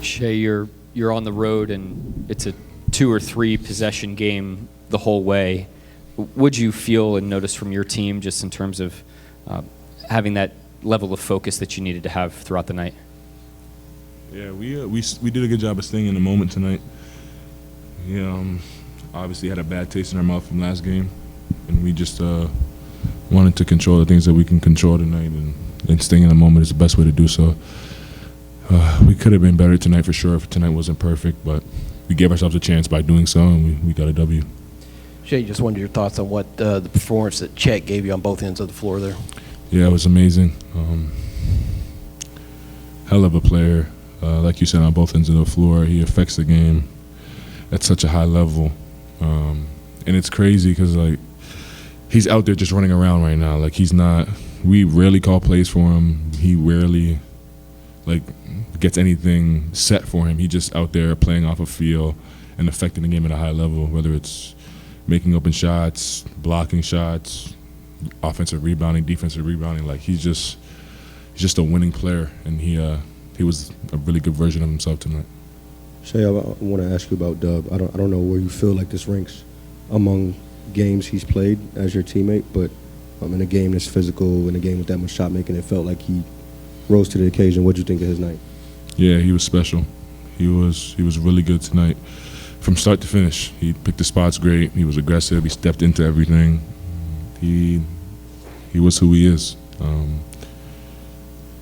Shai, you're on the road and it's a 2 or 3 possession game the whole way. What'd you feel and notice from your team just in terms of having that level of focus that you needed to have throughout the night? Yeah, we did a good job of staying in the moment tonight. We obviously had a bad taste in our mouth from last game, and we just wanted to control the things that we can control tonight, and staying in the moment is the best way to do so. We could have been better tonight for sure if tonight wasn't perfect, but we gave ourselves a chance by doing so, and we got a W. Shai, just wondered your thoughts on what the performance that Chet gave you on both ends of the floor there. Yeah, it was amazing. Hell of a player. Like you said, on both ends of the floor, he affects the game at such a high level. And it's crazy because, like, he's out there just running around right now. Like, he's not – we rarely call plays for him. He rarely, like, gets anything set for him. He's just out there playing off a feel and affecting the game at a high level, whether it's making open shots, blocking shots, offensive rebounding, defensive rebounding. Like, he's just a winning player, and he was a really good version of himself tonight. Shai, I want to ask you about Dub. I don't know where you feel like this ranks among games he's played as your teammate, but in a game that's physical, in a game with that much shot making, it felt like he rose to the occasion. What did you think of his night? Yeah, he was special. He was really good tonight from start to finish. He picked the spots great. He was aggressive. He stepped into everything. He was who he is.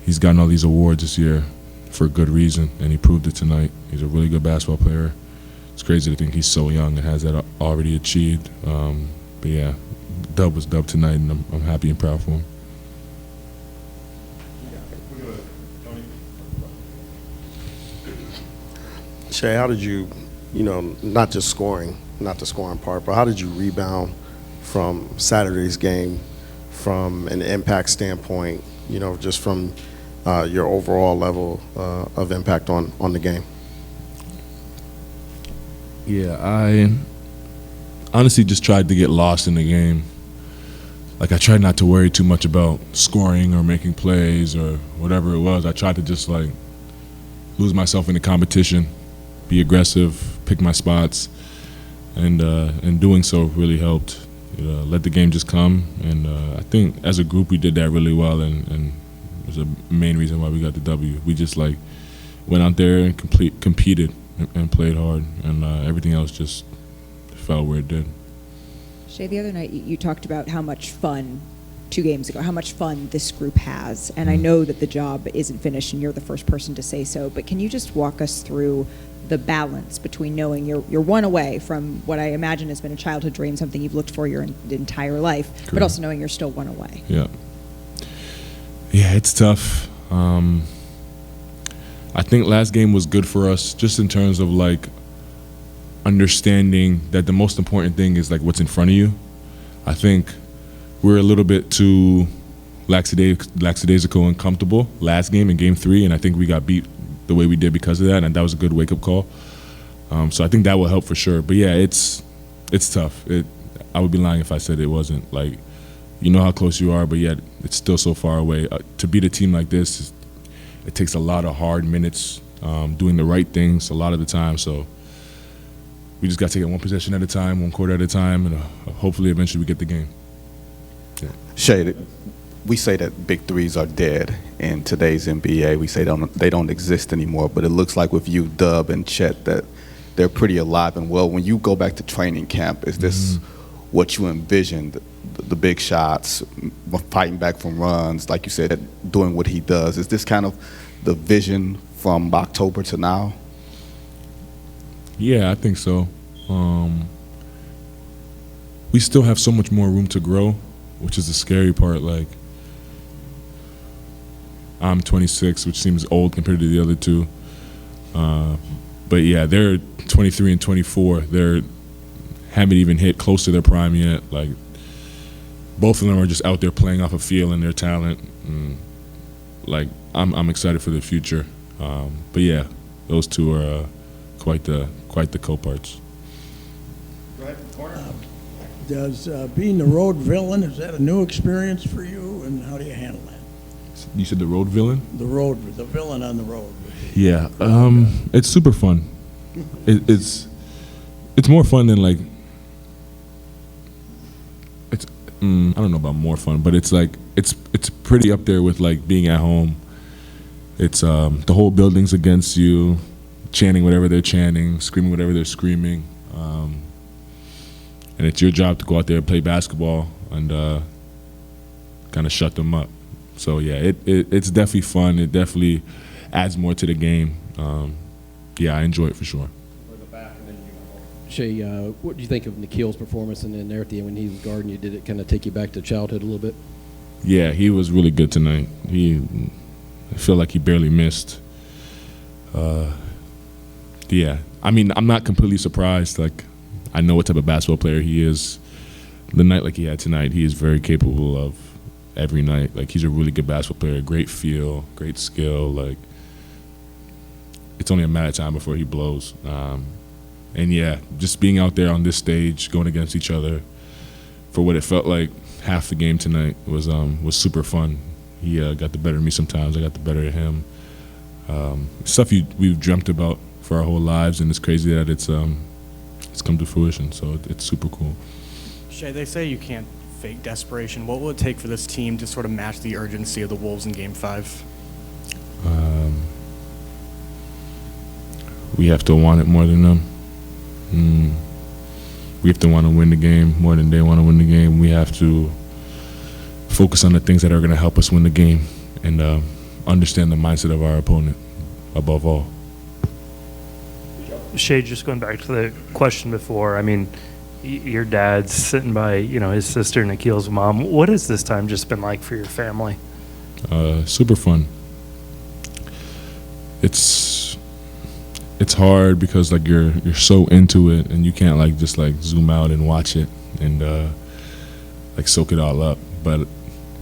He's gotten all these awards this year for a good reason, and he proved it tonight. He's a really good basketball player. It's crazy to think he's so young and has that already achieved. But yeah, Dub was Dub tonight, and I'm happy and proud for him. Shai, how did you, not just scoring, not the scoring part, but how did you rebound from Saturday's game from an impact standpoint, just from your overall level of impact on the game? Yeah, I honestly just tried to get lost in the game. Like, I tried not to worry too much about scoring or making plays or whatever it was. I tried to just, like, lose myself in the competition, be aggressive, pick my spots, and doing so really helped. Let the game just come, and I think as a group we did that really well, and it was the main reason why we got the W. We just, like, went out there and competed and played hard, and everything else just fell where it did. Shai, the other night you talked about how much fun, 2 games ago, how much fun this group has, and I know that the job isn't finished and you're the first person to say so, but can you just walk us through the balance between knowing you're one away from what I imagine has been a childhood dream, something you've looked for your entire life, correct, but also knowing you're still one away? Yeah, it's tough. I think last game was good for us just in terms of, like, understanding that the most important thing is, like, what's in front of you. I think we're a little bit too lackadaisical and comfortable last game in Game 3, and I think we got beat the way we did because of that, and that was a good wake-up call. So I think that will help for sure. But yeah, it's tough. I would be lying if I said it wasn't. Like, you know how close you are, but yet it's still so far away. To beat a team like this, it takes a lot of hard minutes, doing the right things a lot of the time. So we just got to take it one possession at a time, one quarter at a time, and hopefully eventually we get the game. Yeah. Shai, we say that big threes are dead in today's NBA. We say they don't exist anymore, but it looks like with you, Dub, and Chet, that they're pretty alive and well. When you go back to training camp, is this what you envisioned, the big shots, fighting back from runs, like you said, doing what he does? Is this kind of the vision from October to now? Yeah, I think so. We still have so much more room to grow, which is the scary part. Like, I'm 26, which seems old compared to the other two. But yeah, they're 23 and 24. They haven't even hit close to their prime yet. Like, both of them are just out there playing off a feel and their talent. And, like, I'm excited for the future. But yeah, those two are quite the co-parts. Does being the road villain, is that a new experience for you, and how do you handle that? You said the road villain? The villain on the road. Yeah, it's super fun. It's more fun than like. I don't know about more fun, but it's like it's pretty up there with like being at home. It's the whole building's against you, chanting whatever they're chanting, screaming whatever they're screaming, and it's your job to go out there and play basketball and kind of shut them up. So yeah, it's definitely fun. It definitely adds more to the game. Yeah, I enjoy it for sure. Shai, what do you think of Nikhil's performance and then there at the end when he was guarding you? Did it kind of take you back to childhood a little bit? Yeah, he was really good tonight. I feel like he barely missed. Yeah, I mean, I'm not completely surprised. Like, I know what type of basketball player he is. The night like he had tonight, he is very capable of every night. Like, he's a really good basketball player, great feel, great skill. Like, it's only a matter of time before he blows. And yeah, just being out there on this stage, going against each other for what it felt like half the game tonight was super fun. He got the better of me sometimes. I got the better of him. Stuff we've dreamt about for our whole lives, and it's crazy that it's come to fruition. So it's super cool. Shai, they say you can't fake desperation. What will it take for this team to sort of match the urgency of the Wolves in Game 5? We have to want it more than them. We have to want to win the game more than they want to win the game. We have to focus on the things that are going to help us win the game and understand the mindset of our opponent above all. Shai, just going back to the question before, I mean, your dad's sitting by, his sister, Nikhil's mom. What has this time just been like for your family? Super fun. It's hard because like you're so into it and you can't like just like zoom out and watch it and like soak it all up. But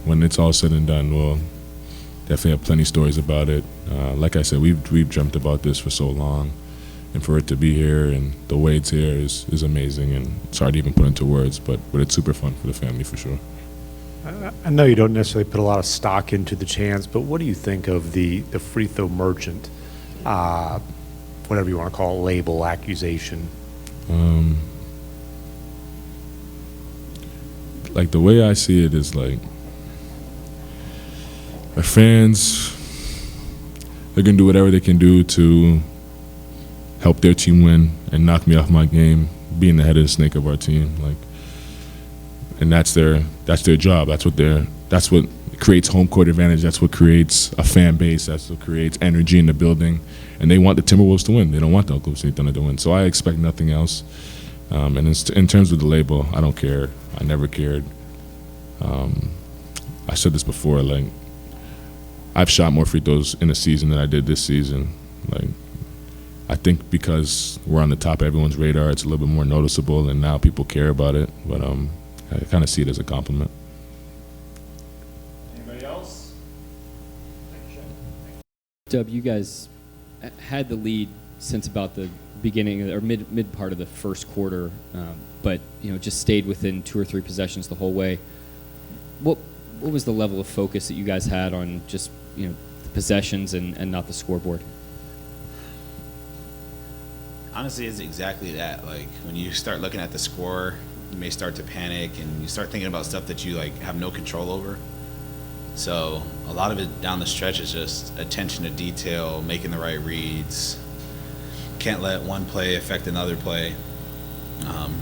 when it's all said and done, we'll definitely have plenty of stories about it. Like I said, we've dreamt about this for so long, and for it to be here and the way it's here is amazing, and it's hard to even put into words. But it's super fun for the family for sure. I know you don't necessarily put a lot of stock into the chants, but what do you think of the free throw merchant? Whatever you want to call it, label, accusation. Like the way I see it is like our fans, they're gonna do whatever they can do to help their team win and knock me off my game, being the head of the snake of our team. Like, and that's their job. That's what creates home court advantage. That's what creates a fan base. That's what creates energy in the building. And they want the Timberwolves to win. They don't want the Oklahoma City Thunder to win. So I expect nothing else. And in terms of the label, I don't care. I never cared. I said this before. Like, I've shot more free throws in a season than I did this season. Like, I think because we're on the top of everyone's radar, it's a little bit more noticeable, and now people care about it. But I kind of see it as a compliment. Anybody else? Dub, you guys had the lead since about the beginning or mid part of the first quarter, but just stayed within 2 or 3 possessions the whole way. What was the level of focus that you guys had on just the possessions and not the scoreboard? Honestly, it's exactly that. Like, when you start looking at the score, you may start to panic and you start thinking about stuff that you like have no control over. So a lot of it down the stretch is just attention to detail, making the right reads. Can't let one play affect another play.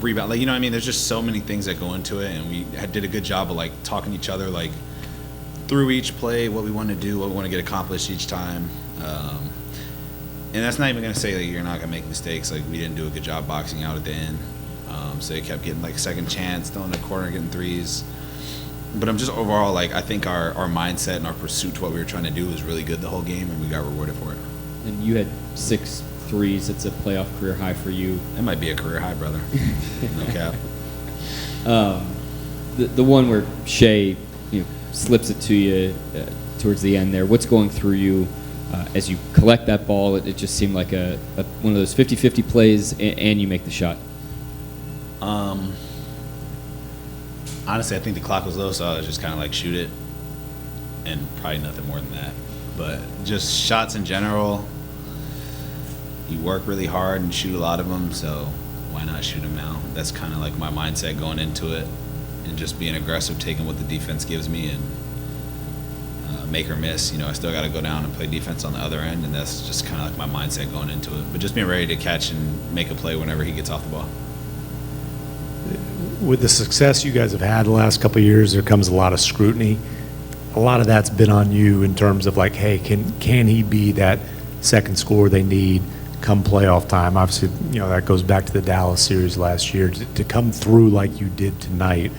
Rebound, like, I mean, there's just so many things that go into it, and we did a good job of like talking to each other like through each play, what we want to do, what we want to get accomplished each time. And that's not even going to say that you're not going to make mistakes. Like, we didn't do a good job boxing out at the end. So they kept getting like second chance, throwing the corner, getting threes. But I'm just overall, like, I think our mindset and our pursuit to what we were trying to do was really good the whole game, and we got rewarded for it. And you had 6 threes. It's a playoff career high for you. That might be a career high, brother. No cap. The one where Shai, slips it to you towards the end there. What's going through you as you collect that ball? It just seemed like one of those 50-50 plays, and you make the shot. Honestly, I think the clock was low, so I was just kind of like, shoot it. and probably nothing more than that. But just shots in general, you work really hard and shoot a lot of them, so why not shoot them now? That's kind of like my mindset going into it, and just being aggressive, taking what the defense gives me, and make or miss. I still got to go down and play defense on the other end, and that's just kind of like my mindset going into it. But just being ready to catch and make a play whenever he gets off the ball. With the success you guys have had the last couple of years, there comes a lot of scrutiny. A lot of that's been on you in terms of like, hey, can he be that second scorer they need come playoff time? Obviously, that goes back to the Dallas series last year. To come through like you did tonight,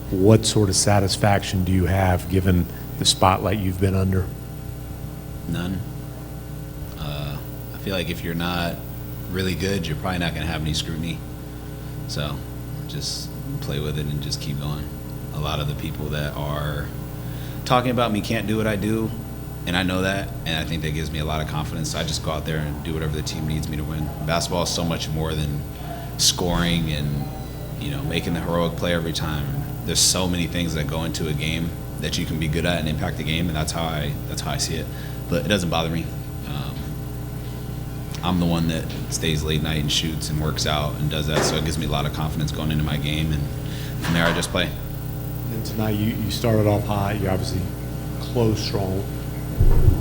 what sort of satisfaction do you have given the spotlight you've been under? None. I feel like if you're not really good, you're probably not going to have any scrutiny. So just play with it and just keep going. A lot of the people that are talking about me can't do what I do, and I know that, and I think that gives me a lot of confidence. I just go out there and do whatever the team needs me to win. Basketball is so much more than scoring and making the heroic play every time. There's so many things that go into a game that you can be good at and impact the game, and that's how I see it. But it doesn't bother me. I'm the one that stays late night and shoots and works out and does that, so it gives me a lot of confidence going into my game, and from there I just play. And tonight you started off hot. You obviously closed strong.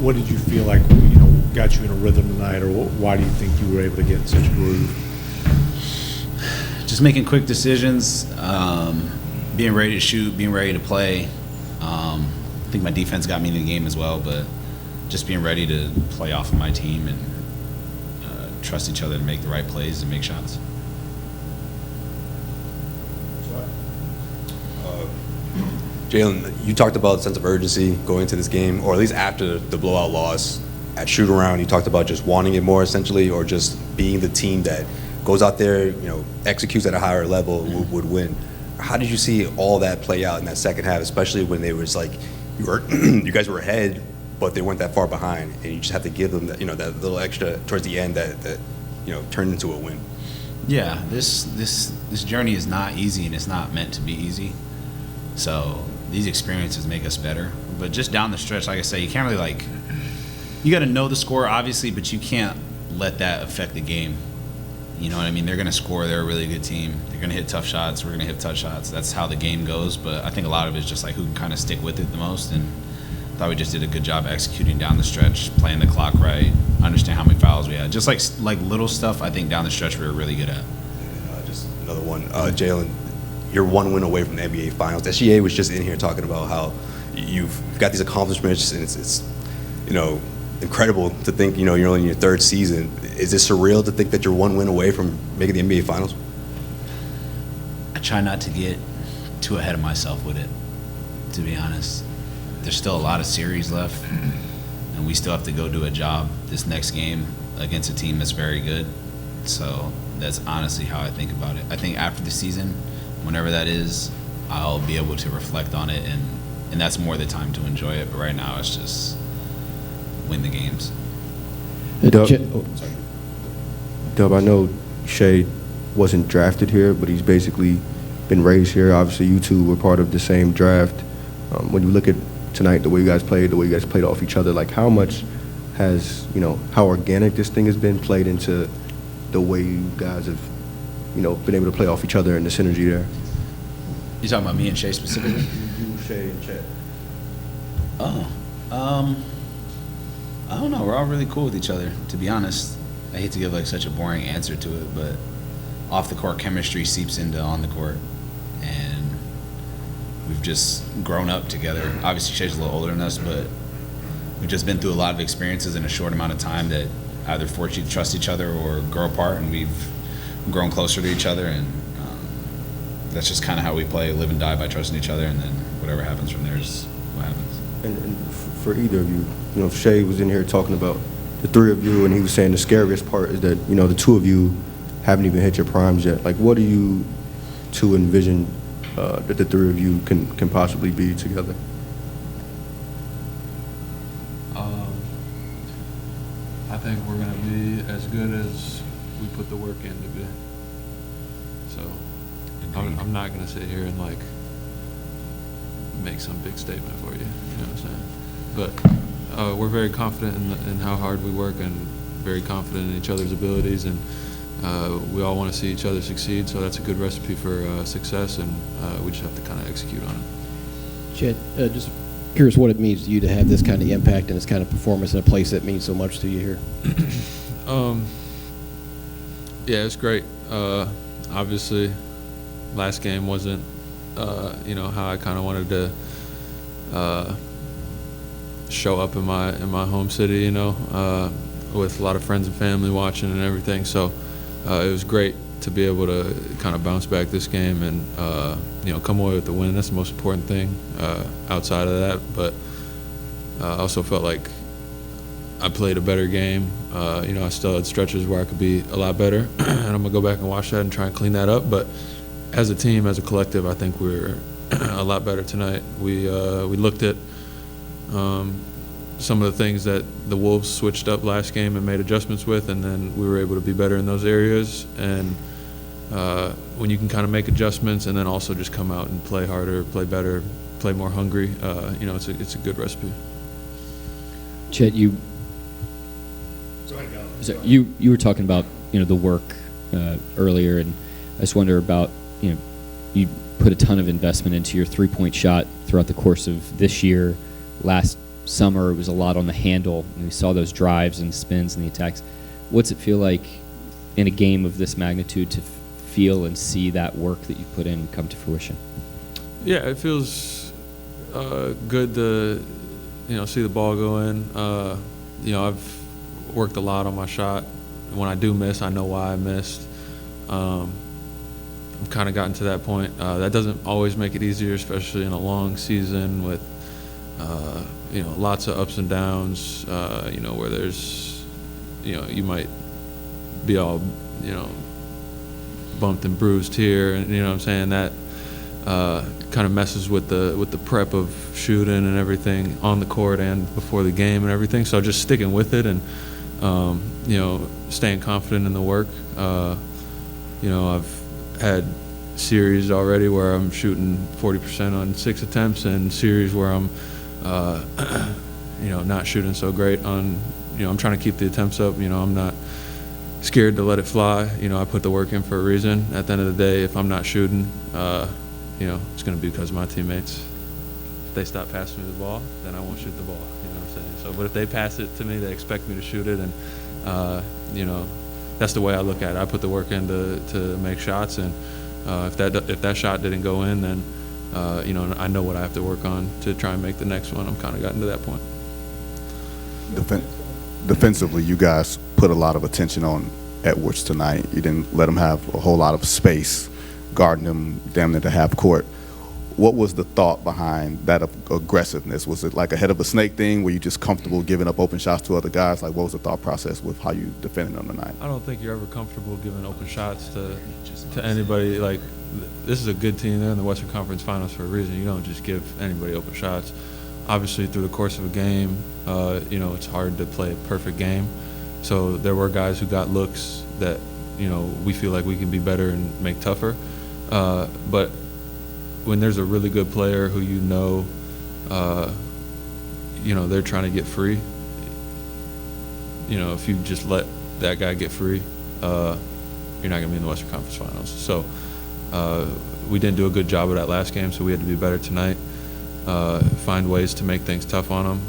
What did you feel like got you in a rhythm tonight, or why do you think you were able to get in such a groove? Just making quick decisions, being ready to shoot, being ready to play. I think my defense got me in the game as well, but just being ready to play off of my team and trust each other to make the right plays and make shots. Jalen, you talked about sense of urgency going into this game, or at least after the blowout loss at shoot around. You talked about just wanting it more, essentially, or just being the team that goes out there, executes at a higher level, would win. How did you see all that play out in that second half, especially when they was like you guys were ahead, but they weren't that far behind, and you just have to give them that that little extra towards the end that turned into a win. Yeah, this journey is not easy, and it's not meant to be easy. So these experiences make us better. But just down the stretch, like I say, you can't really you got to know the score, obviously, but you can't let that affect the game. You know what I mean? They're going to score. They're a really good team. They're going to hit tough shots. We're going to hit tough shots. That's how the game goes. But I think a lot of it is just who can kind of stick with it the most. And I thought we just did a good job executing down the stretch, playing the clock right, understand how many fouls we had. Just like little stuff, I think down the stretch we were really good at. Just another one. Jalen, you're one win away from the NBA Finals. SGA was just in here talking about how you've got these accomplishments, and it's incredible to think you're only in your third season. Is it surreal to think that you're one win away from making the NBA Finals? I try not to get too ahead of myself with it, to be honest. There's still a lot of series left, and we still have to go do a job this next game against a team that's very good. So that's honestly how I think about it. I think after the season, whenever that is, I'll be able to reflect on it, and that's more the time to enjoy it. But right now, it's just win the games. Dub, I know Shai wasn't drafted here, but he's basically been raised here. Obviously, you two were part of the same draft. When you look at tonight, the way you guys played, off each other, how much has, how organic this thing has been played into the way you guys have, been able to play off each other and the synergy there? You talking about me and Shai specifically? You, Shai, and Chet. I don't know. We're all really cool with each other, to be honest. I hate to give such a boring answer to it, but off the court chemistry seeps into on the court, and we've just grown up together. Obviously, Shai's a little older than us, but we've just been through a lot of experiences in a short amount of time that either force you to trust each other or grow apart, and we've grown closer to each other, and that's just kind of how we play, live and die by trusting each other, and then whatever happens from there is what happens. And for either of you, Shai was in here talking about the three of you, and he was saying the scariest part is that, the two of you haven't even hit your primes yet. What do you two envision that the three of you can possibly be together? I think we're going to be as good as we put the work in to be. So I'm not going to sit here and make some big statement for you. You know what I'm saying? but we're very confident in how hard we work and very confident in each other's abilities, and we all want to see each other succeed, so that's a good recipe for success, and we just have to kind of execute on it. Chet, just curious what it means to you to have this kind of impact and this kind of performance in a place that means so much to you here. Yeah, it's great. Obviously, last game wasn't, how I kind of wanted to show up in my home city, with a lot of friends and family watching and everything. So it was great to be able to kind of bounce back this game and, come away with the win. That's the most important thing outside of that. But I also felt like I played a better game. I still had stretches where I could be a lot better, and I'm going to go back and watch that and try and clean that up. But as a team, as a collective, I think we're a lot better tonight. We looked at some of the things that the Wolves switched up last game and made adjustments with, and then we were able to be better in those areas. And when you can kind of make adjustments and then also just come out and play harder, play better, play more hungry, it's a good recipe. Chet, you were talking about the work earlier, and I just wonder about you put a ton of investment into your three-point shot throughout the course of this year. Last summer it was a lot on the handle, and we saw those drives and spins and the attacks. What's it feel like in a game of this magnitude to feel and see that work that you put in come to fruition? Yeah, it feels good to see the ball go in. I've worked a lot on my shot. When I do miss, I know why I missed. I've kind of gotten to that point. That doesn't always make it easier, especially in a long season with lots of ups and downs, where there's, you might be all, bumped and bruised here, and what I'm saying, that kind of messes with the prep of shooting and everything on the court and before the game and everything. So just sticking with it and staying confident in the work. I've had series already where I'm shooting 40% on 6 attempts, and series where I'm not shooting so great on, I'm trying to keep the attempts up. I'm not scared to let it fly. I put the work in for a reason. At the end of the day, if I'm not shooting, it's going to be because of my teammates. If they stop passing me the ball, then I won't shoot the ball. You know what I'm saying? So, but if they pass it to me, they expect me to shoot it, and that's the way I look at it. I put the work in to make shots, and if that shot didn't go in, then I know what I have to work on to try and make the next one. I'm kind of gotten to that point. Defensively, you guys put a lot of attention on Edwards tonight. You didn't let him have a whole lot of space, guarding him damn near to half court. What was the thought behind that aggressiveness? Was it like a head of a snake thing? Were you just comfortable giving up open shots to other guys? Like, what was the thought process with how you defended them tonight? I don't think you're ever comfortable giving open shots to anybody. Like, this is a good team. They're in the Western Conference Finals for a reason. You don't just give anybody open shots. Obviously, through the course of a game, it's hard to play a perfect game. So there were guys who got looks that, we feel like we can be better and make tougher. But when there's a really good player who they're trying to get free, if you just let that guy get free, you're not going to be in the Western Conference Finals. So we didn't do a good job of that last game, so we had to be better tonight, find ways to make things tough on him.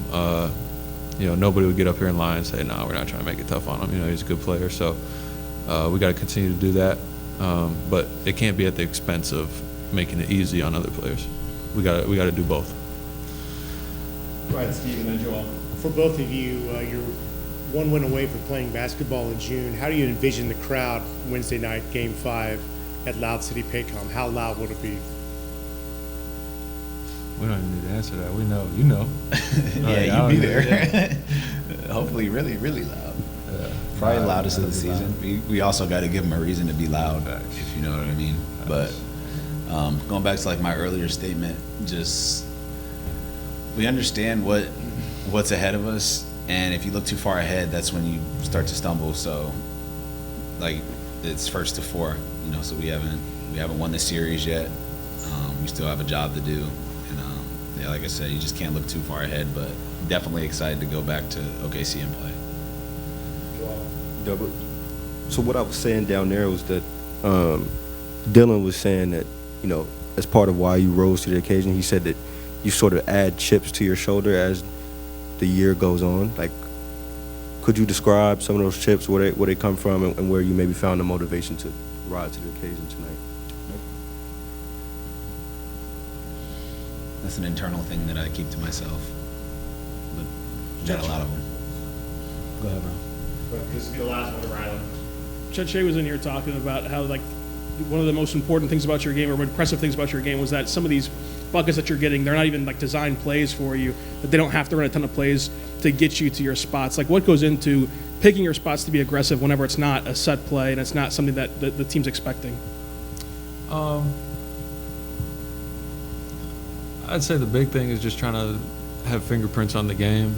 Nobody would get up here and lie and say, no, we're not trying to make it tough on him. He's a good player, so we got to continue to do that. But it can't be at the expense of making it easy on other players. We got to do both. Right, Steve, and then Joel. For both of you, you're one win away from playing basketball in June. How do you envision the crowd Wednesday night, Game 5 at Loud City Paycom? How loud will it be? We don't even need to answer that. We know. You know. Yeah, you'll be there. Hopefully really, really loud. Yeah. Probably loudest of the season. We also got to give them a reason to be loud, if you know what I mean. But going back to like my earlier statement, just we understand what's ahead of us, and if you look too far ahead, that's when you start to stumble. So like it's 1st to 4, so we haven't won the series yet. We still have a job to do, and like I said, you just can't look too far ahead. But definitely excited to go back to OKC and play. So what I was saying down there was that Dylan was saying that, you know, as part of why you rose to the occasion, he said that you sort of add chips to your shoulder as the year goes on. Like, could you describe some of those chips, where they come from, and where you maybe found the motivation to rise to the occasion tonight? That's an internal thing that I keep to myself, but got a lot of them. Go ahead, bro. This will be the last one to Rylan. Chet was in here talking about how, like, one of the most important things about your game, or impressive things about your game, was that some of these buckets that you're getting, they're not even like designed plays for you, that they don't have to run a ton of plays to get you to your spots. Like, what goes into picking your spots to be aggressive whenever it's not a set play and it's not something that the team's expecting? I'd say the big thing is just trying to have fingerprints on the game,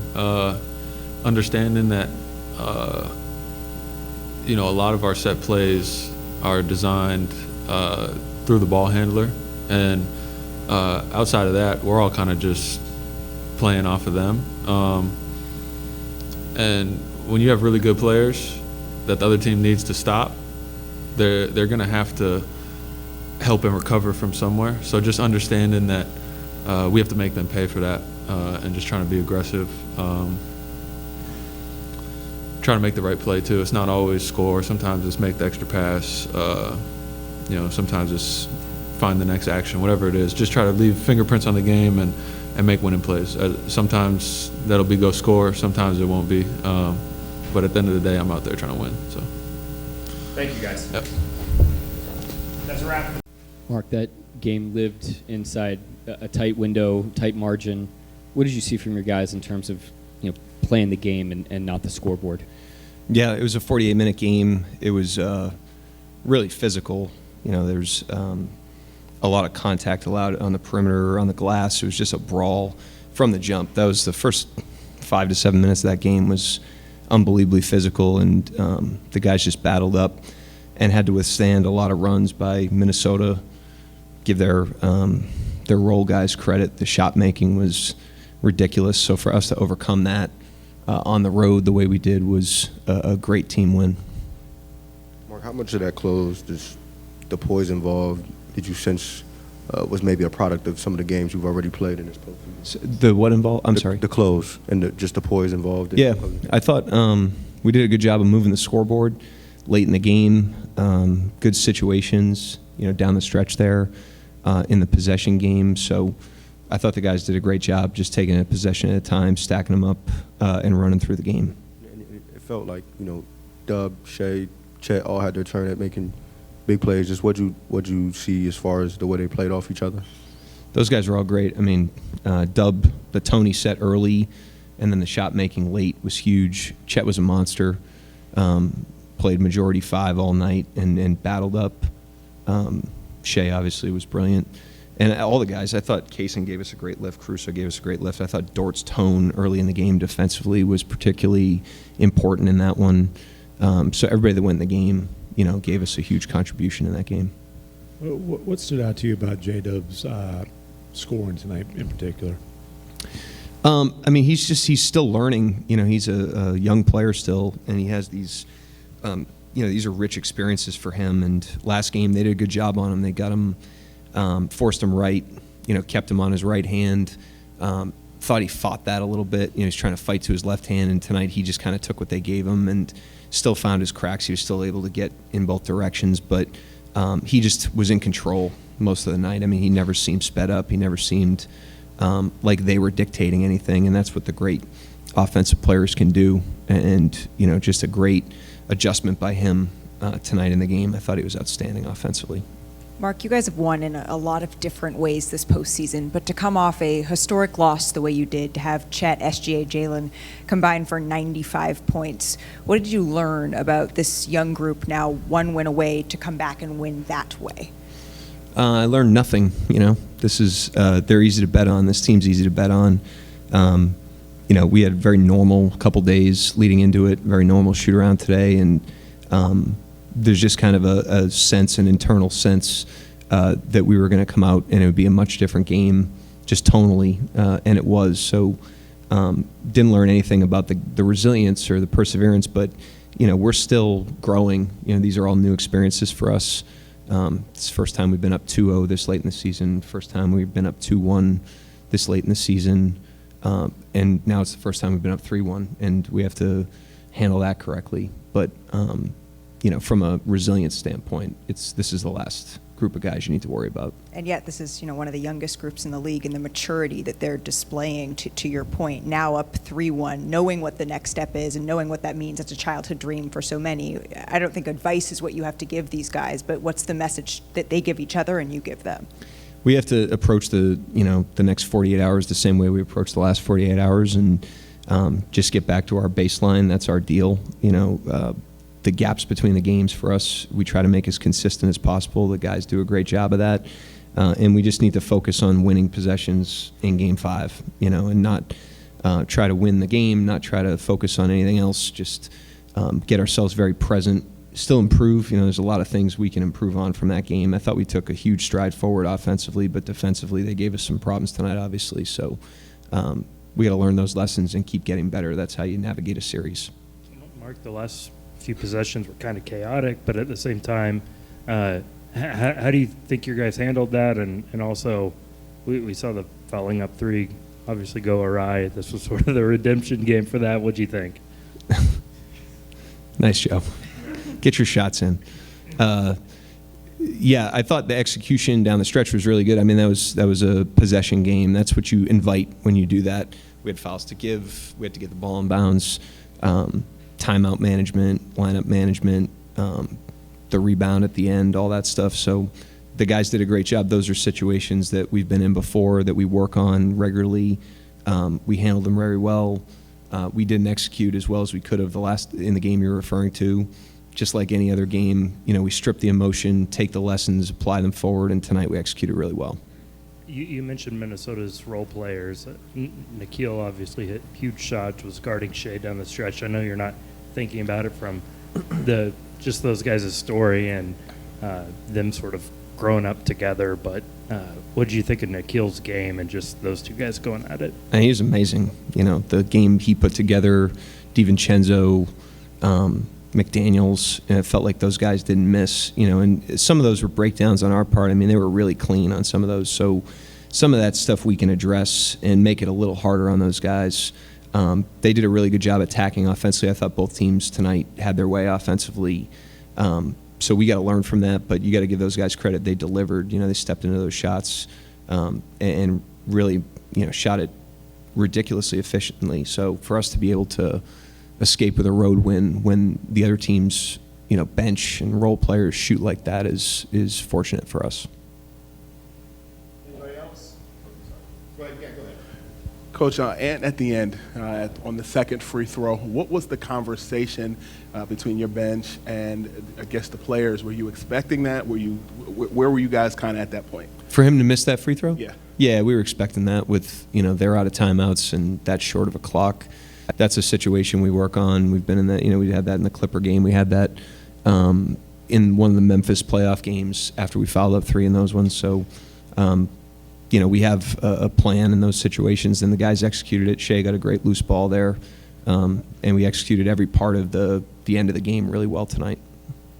understanding that you know, a lot of our set plays are designed through the ball handler, and outside of that, we're all kind of just playing off of them. And when you have really good players that the other team needs to stop, they're going to have to help and recover from somewhere. So just understanding that we have to make them pay for that, and just trying to be aggressive. Trying to make the right play too. It's not always score. Sometimes it's make the extra pass. You know, sometimes it's find the next action, whatever it is. Just try to leave fingerprints on the game and make winning plays. Sometimes that'll be go score. Sometimes it won't be. But at the end of the day, I'm out there trying to win. So. Thank you, guys. Yep. That's a wrap. Mark, that game lived inside a tight window, tight margin. What did you see from your guys in terms of, you know, playing the game and not the scoreboard? Yeah, it was a 48-minute game. It was really physical. You know, there's a lot of contact allowed on the perimeter, on the glass. It was just a brawl from the jump. That was the first 5 to 7 minutes of that game was unbelievably physical, and the guys just battled up and had to withstand a lot of runs by Minnesota. Give their role guys credit. The shot making was ridiculous. So for us to overcome that on the road the way we did was a great team win. Mark, how much of that close, does the poise involved, did you sense was maybe a product of some of the games you've already played in this postseason? The what involved? I'm sorry? The close and just the poise involved. Yeah, I thought we did a good job of moving the scoreboard late in the game. Good situations, you know, down the stretch there in the possession game. So I thought the guys did a great job just taking a possession at a time, stacking them up, and running through the game. It felt like, you know, Dub, Shai, Chet all had their turn at making big plays. Just what'd you see as far as the way they played off each other? Those guys were all great. I mean, Dub, the Tony set early, and then the shot making late was huge. Chet was a monster. Played majority 5 all night and battled up. Shai obviously was brilliant. And all the guys, I thought Kaysen gave us a great lift. Caruso gave us a great lift. I thought Dort's tone early in the game defensively was particularly important in that one. So everybody that went in the game, you know, gave us a huge contribution in that game. What stood out to you about J-Dub's scoring tonight in particular? I mean, he's still learning. You know, he's a young player still, and he has these, you know, these are rich experiences for him. And last game, they did a good job on him. They got him, forced him right, you know, kept him on his right hand. Thought he fought that a little bit. You know, he's trying to fight to his left hand, and tonight he just kind of took what they gave him and still found his cracks. He was still able to get in both directions, but he just was in control most of the night. I mean, he never seemed sped up. He never seemed like they were dictating anything, and that's what the great offensive players can do. And you know, just a great adjustment by him tonight in the game. I thought he was outstanding offensively. Mark, you guys have won in a lot of different ways this postseason, but to come off a historic loss the way you did, to have Chet, SGA, Jalen combined for 95 points, what did you learn about this young group now, one win away, to come back and win that way? I learned nothing. You know, this is they're easy to bet on. This team's easy to bet on. You know, we had a very normal couple days leading into it, very normal shoot around today, and there's just kind of a sense, an internal sense that we were going to come out and it would be a much different game, just tonally, and it was. So Didn't learn anything about the resilience or the perseverance, but we're still growing. These are all new experiences for us. It's the first time we've been up 2-0 this late in the season. First time we've been up 2-1 this late in the season, and now it's the first time we've been up 3-1, and we have to handle that correctly. But from a resilience standpoint, this is the last group of guys you need to worry about. And yet this is, one of the youngest groups in the league, and the maturity that they're displaying, to your point, now up 3-1, knowing what the next step is and knowing what that means. It's a childhood dream for so many. I don't think advice is what you have to give these guys, but what's the message that they give each other and you give them? We have to approach the next 48 hours the same way we approached the last 48 hours, and just get back to our baseline. That's our deal. The gaps between the games for us, we try to make as consistent as possible. The guys do a great job of that. And we just need to focus on winning possessions in Game 5, and not try to win the game, not try to focus on anything else, just get ourselves very present, still improve. There's a lot of things we can improve on from that game. I thought we took a huge stride forward offensively, but defensively they gave us some problems tonight, obviously. So we got to learn those lessons and keep getting better. That's how you navigate a series. Mark, the last few possessions were kind of chaotic, but at the same time, how do you think your guys handled that? And also, we saw the fouling up three obviously go awry. This was sort of the redemption game for that. What'd you think? Nice job. Get your shots in. Yeah, I thought the execution down the stretch was really good. I mean, that was a possession game. That's what you invite when you do that. We had fouls to give. We had to get the ball in bounds. Timeout management, lineup management, the rebound at the end, all that stuff. So the guys did a great job. Those are situations that we've been in before, that we work on regularly. We handled them very well. We didn't execute as well as we could have in the game you're referring to. Just like any other game, we strip the emotion, take the lessons, apply them forward, and tonight we executed really well. You mentioned Minnesota's role players. Nikhil obviously hit huge shots, was guarding Shai down the stretch. I know you're not thinking about it from just those guys' story and them sort of growing up together, but what did you think of Nikhil's game and just those two guys going at it? And he was amazing. The game he put together, DiVincenzo, McDaniels, and it felt like those guys didn't miss, and some of those were breakdowns on our part. I mean, they were really clean on some of those. So some of that stuff we can address and make it a little harder on those guys. They did a really good job attacking offensively. I thought both teams tonight had their way offensively. So we got to learn from that, but you got to give those guys credit. They delivered. They stepped into those shots and really, shot it ridiculously efficiently. So for us to be able to escape with a road win when the other team's bench and role players shoot like that is fortunate for us. Anybody else? Go ahead. Coach, and at the end, on the second free throw, what was the conversation between your bench and I guess the players? Were you expecting that? Where were you guys kind of at that point? For him to miss that free throw? Yeah. Yeah, we were expecting that with they're out of timeouts and that short of a clock. That's a situation we work on. We've been in that. We had that in the Clipper game. We had that in one of the Memphis playoff games after we fouled up three in those ones. So, we have a plan in those situations, and the guys executed it. Shai got a great loose ball there, and we executed every part of the end of the game really well tonight.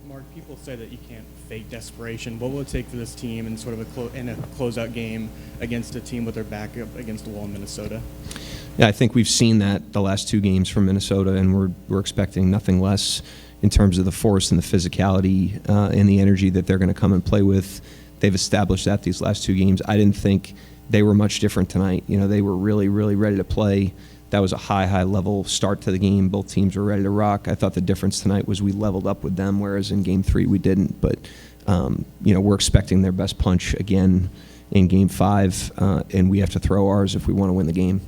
Mark, people say that you can't fake desperation. What will it take for this team in sort of in a closeout game against a team with their back up against the wall in Minnesota? Yeah, I think we've seen that the last two games from Minnesota, and we're expecting nothing less in terms of the force and the physicality and the energy that they're going to come and play with. They've established that these last two games. I didn't think they were much different tonight. They were really, really ready to play. That was a high level start to the game. Both teams were ready to rock. I thought the difference tonight was we leveled up with them, whereas in Game 3 we didn't. But, we're expecting their best punch again in Game 5, and we have to throw ours if we want to win the game.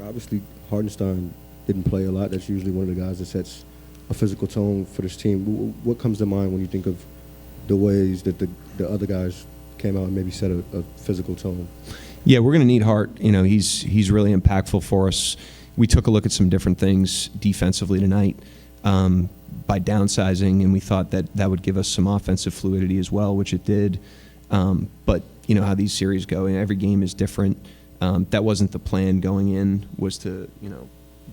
Obviously, Hardenstein didn't play a lot. That's usually one of the guys that sets a physical tone for this team. What comes to mind when you think of the ways that the other guys came out and maybe set a physical tone? Yeah, we're going to need Hart. He's really impactful for us. We took a look at some different things defensively tonight by downsizing, and we thought that would give us some offensive fluidity as well, which it did. But how these series go, and every game is different. That wasn't the plan going in, was to,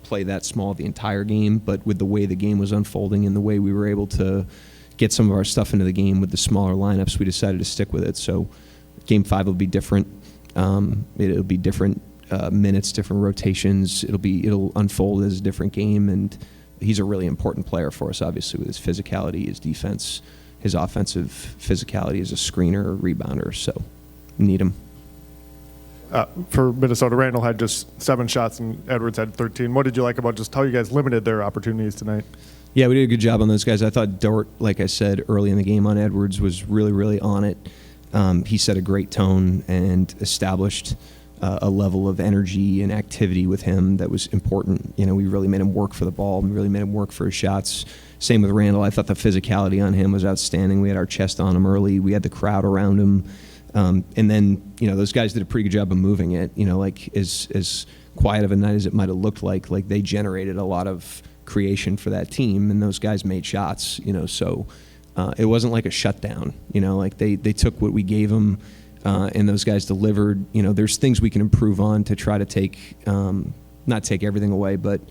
play that small the entire game. But with the way the game was unfolding and the way we were able to get some of our stuff into the game with the smaller lineups, we decided to stick with it. So Game 5 will be different. It'll be different minutes, different rotations. It'll unfold as a different game, and he's a really important player for us, obviously, with his physicality, his defense, his offensive physicality as a screener, rebounder. So need him. For Minnesota, Randall had just 7 shots and Edwards had 13. What did you like about just how you guys limited their opportunities tonight? Yeah, we did a good job on those guys. I thought Dort, like I said early in the game on Edwards, was really, really on it. He set a great tone and established a level of energy and activity with him that was important. We really made him work for the ball. We really made him work for his shots. Same with Randall. I thought the physicality on him was outstanding. We had our chest on him early. We had the crowd around him. And then, those guys did a pretty good job of moving it. Like as quiet of a night as it might have looked like they generated a lot of creation for that team, and those guys made shots, so it wasn't like a shutdown, like they took what we gave them, and those guys delivered. There's things we can improve on to try to take, not take everything away, but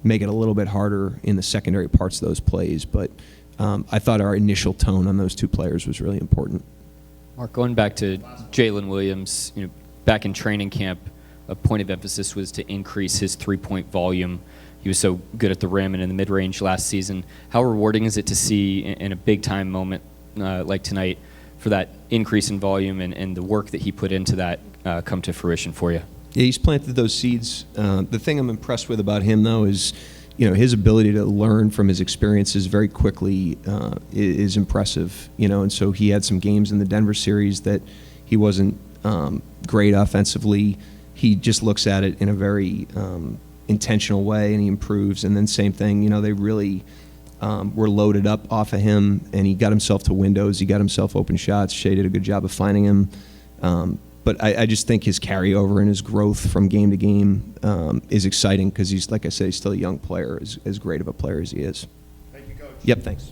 make it a little bit harder in the secondary parts of those plays. But I thought our initial tone on those 2 players was really important. Mark, going back to Jalen Williams, back in training camp, a point of emphasis was to increase his three-point volume. He was so good at the rim and in the mid-range last season. How rewarding is it to see in a big-time moment like tonight for that increase in volume and the work that he put into that come to fruition for you? Yeah, he's planted those seeds. The thing I'm impressed with about him, though, is his ability to learn from his experiences very quickly is impressive. And so he had some games in the Denver series that he wasn't great offensively. He just looks at it in a very intentional way, and he improves. And then same thing, they really were loaded up off of him, and he got himself to windows. He got himself open shots. Shai did a good job of finding him. But I just think his carryover and his growth from game to game is exciting because he's, like I said, he's still a young player, as great of a player as he is. Thank you, Coach. Yep, thanks.